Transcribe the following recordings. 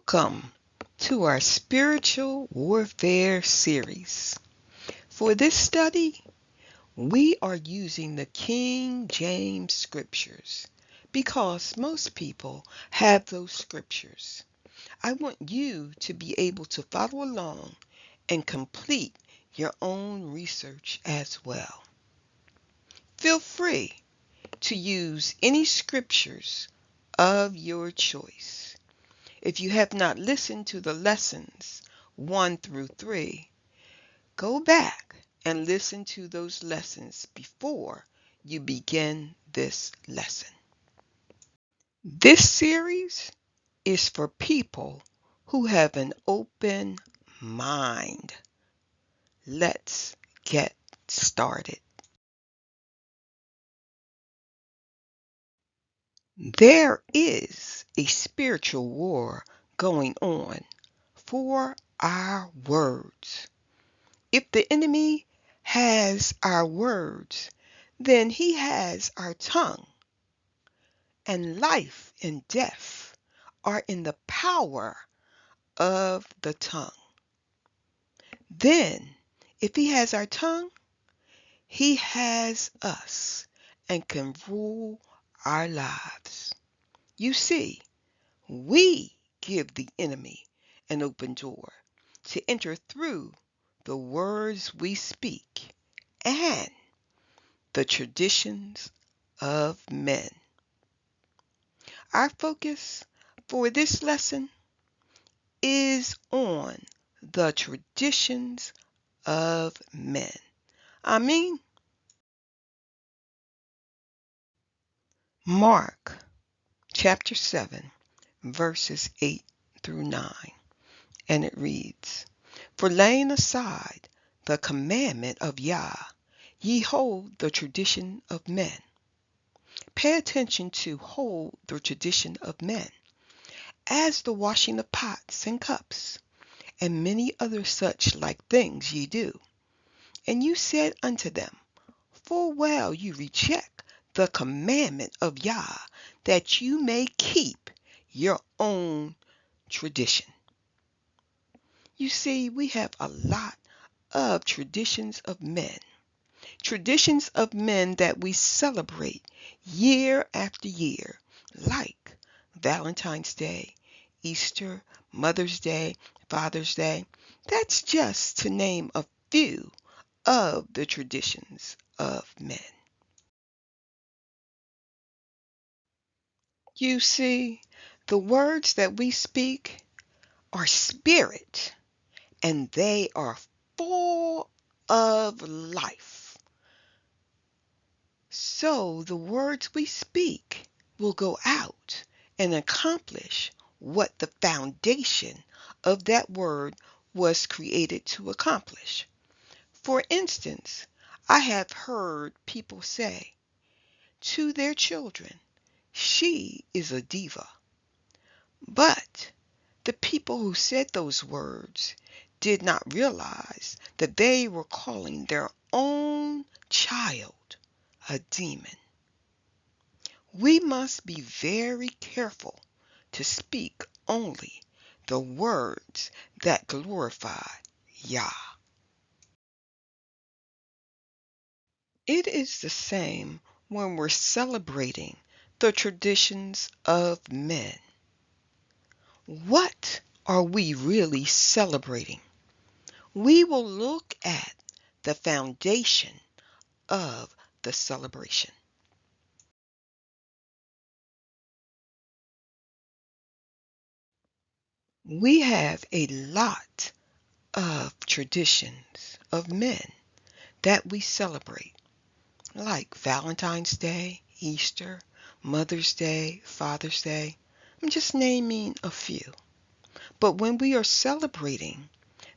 Welcome to our spiritual warfare series. For this study, we are using the King James scriptures because most people have those scriptures. I want you to be able to follow along and complete your own research as well. Feel free to use any scriptures of your choice. If you have not listened to the lessons 1 through 3, go back and listen to those lessons before you begin this lesson. This series is for people who have an open mind. Let's get started. There is a spiritual war going on for our words. If the enemy has our words, then he has our tongue. And life and death are in the power of the tongue. Then, if he has our tongue, he has us and can rule our lives. You see, we give the enemy an open door to enter through the words we speak and the traditions of men. Our focus for this lesson is on the traditions of men. Mark chapter 7, verses 8 through 9, and it reads, "For laying aside the commandment of Yah, ye hold the tradition of men." Pay attention to hold the tradition of men, as the washing of pots and cups, and many other such like things ye do. And you said unto them, Full well you reject the commandment of Yah, that you may keep your own tradition. You see, we have a lot of traditions of men. Traditions of men that we celebrate year after year, like Valentine's Day, Easter, Mother's Day, Father's Day. That's just to name a few of the traditions of men. You see, the words that we speak are spirit, and they are full of life. So the words we speak will go out and accomplish what the foundation of that word was created to accomplish. For instance, I have heard people say to their children, "She is a diva." But the people who said those words did not realize that they were calling their own child a demon. We must be very careful to speak only the words that glorify Yah. It is the same when we're celebrating the traditions of men. What are we really celebrating? We will look at the foundation of the celebration. We have a lot of traditions of men that we celebrate, like Valentine's Day, Easter, Mother's Day, Father's Day. I'm just naming a few. But when we are celebrating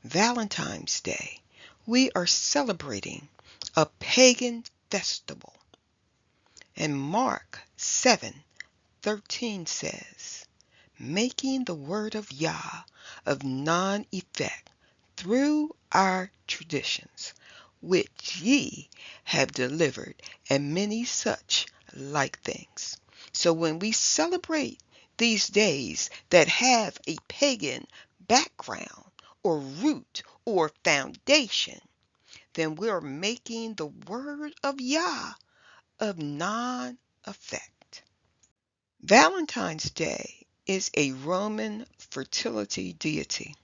Valentine's Day, we are celebrating a pagan festival. And Mark 7:13 says, "Making the word of Yah of non-effect through our traditions, which ye have delivered, and many such like things." So when we celebrate these days that have a pagan background or root or foundation, then we're making the word of Yah of non-effect. Valentine's Day is a Roman fertility deity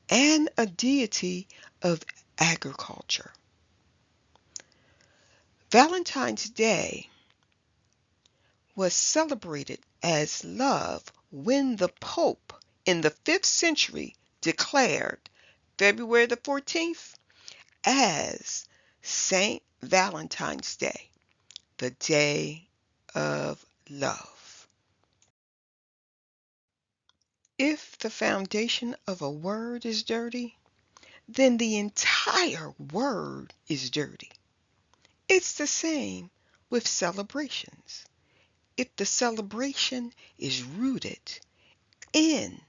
and a deity of agriculture. Valentine's Day was celebrated as love when the Pope in the 5th century declared February the 14th as Saint Valentine's Day, the day of love. If the foundation of a word is dirty, then the entire word is dirty. It's the same with celebrations. If the celebration is rooted in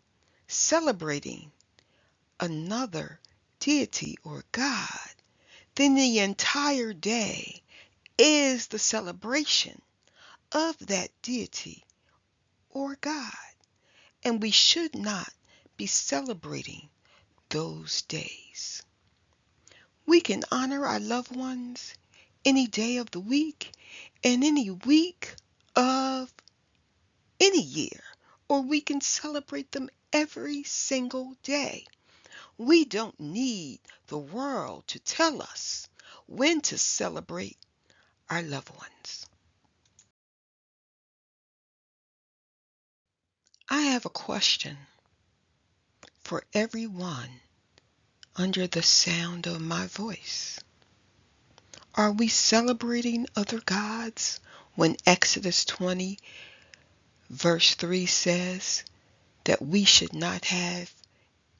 celebrating another deity or God, then the entire day is the celebration of that deity or God. And we should not be celebrating those days. We can honor our loved ones any day of the week and any week of any year, or we can celebrate them every single day. We don't need the world to tell us when to celebrate our loved ones. I have a question for everyone under the sound of my voice. Are we celebrating other gods when Exodus 20 verse 3 says that we should not have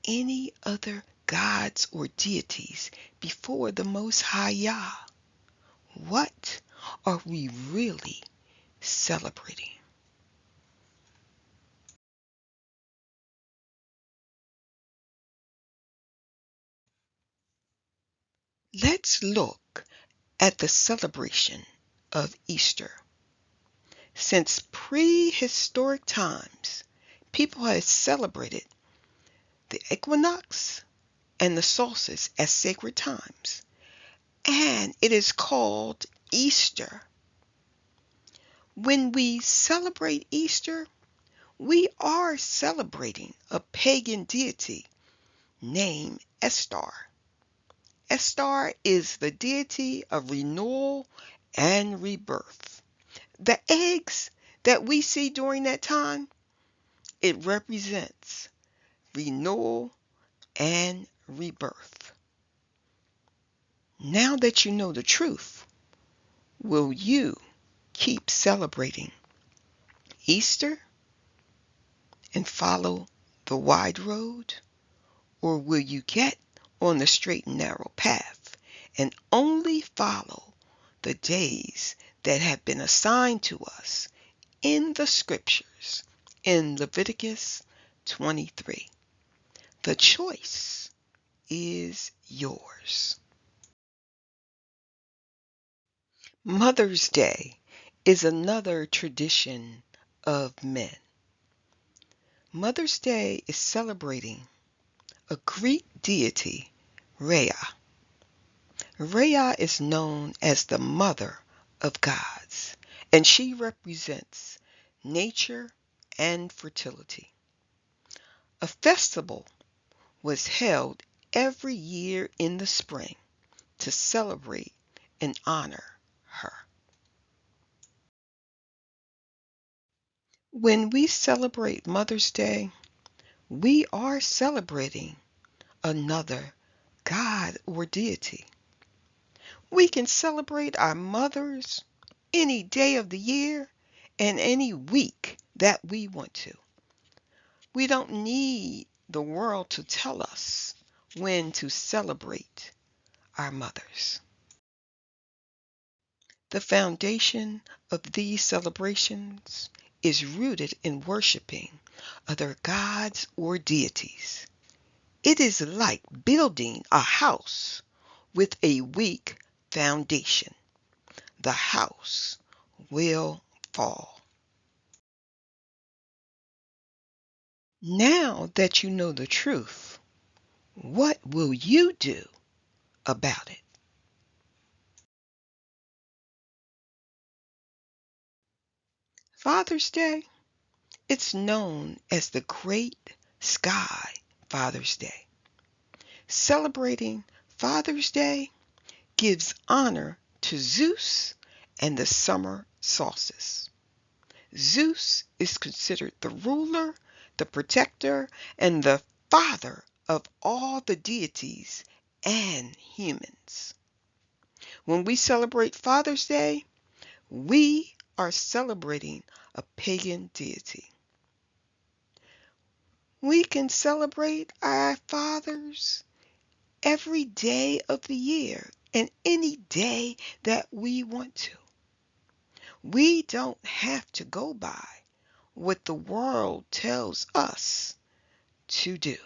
any other gods or deities before the Most High Yah? What are we really celebrating? Let's look at the celebration of Easter. Since prehistoric times, people have celebrated the equinox and the solstice as sacred times, and it is called Easter. When we celebrate Easter, we are celebrating a pagan deity named Estar. Estar is the deity of renewal and rebirth. The eggs that we see during that time, it represents renewal and rebirth. Now that you know the truth, will you keep celebrating Easter and follow the wide road? Or will you get on the straight and narrow path and only follow the days that have been assigned to us in the scriptures in Leviticus 23? The choice is yours. Mother's Day is another tradition of men. Mother's Day is celebrating a Greek deity, Rhea. Rhea is known as the mother of gods, and she represents nature and fertility. A festival was held every year in the spring to celebrate and honor her. When we celebrate Mother's Day, we are celebrating another God or deity. We can celebrate our mothers any day of the year and any week that we want to. We don't need the world to tell us when to celebrate our mothers. The foundation of these celebrations is rooted in worshiping other gods or deities. It is like building a house with a weak foundation. The house will fall. Now that you know the truth, what will you do about it? Father's Day, it's known as the Great Sky Father's Day. Celebrating Father's Day gives honor to Zeus and the summer solstice. Zeus is considered the ruler, the protector, and the father of all the deities and humans. When we celebrate Father's Day, we are celebrating a pagan deity. We can celebrate our fathers every day of the year and any day that we want to. We don't have to go by what the world tells us to do.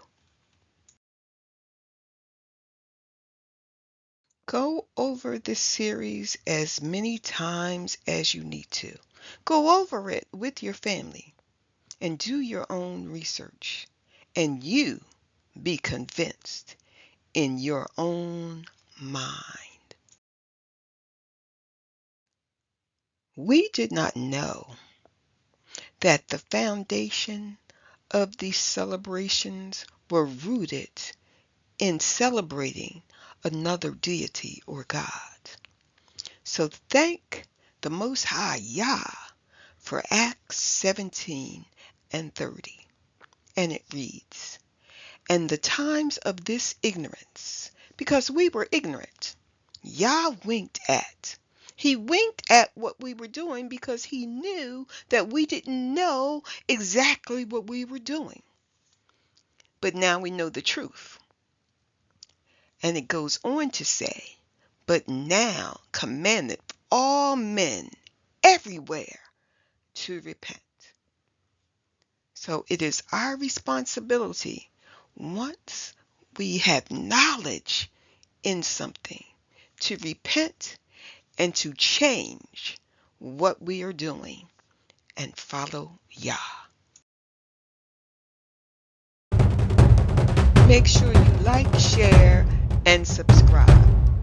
Go over this series as many times as you need to. Go over it with your family and do your own research, and you be convinced in your own mind. We did not know that the foundation of these celebrations were rooted in celebrating another deity or God. So thank the Most High Yah for Acts 17 and 30. And it reads, "And the times of this ignorance, because we were ignorant, Yah winked at." He winked at what we were doing because he knew that we didn't know exactly what we were doing. But now we know the truth. And it goes on to say, "But now commandeth all men everywhere to repent." So it is our responsibility, once we have knowledge in something, to repent and to change what we are doing and follow Yah. Make sure you like, share, and subscribe.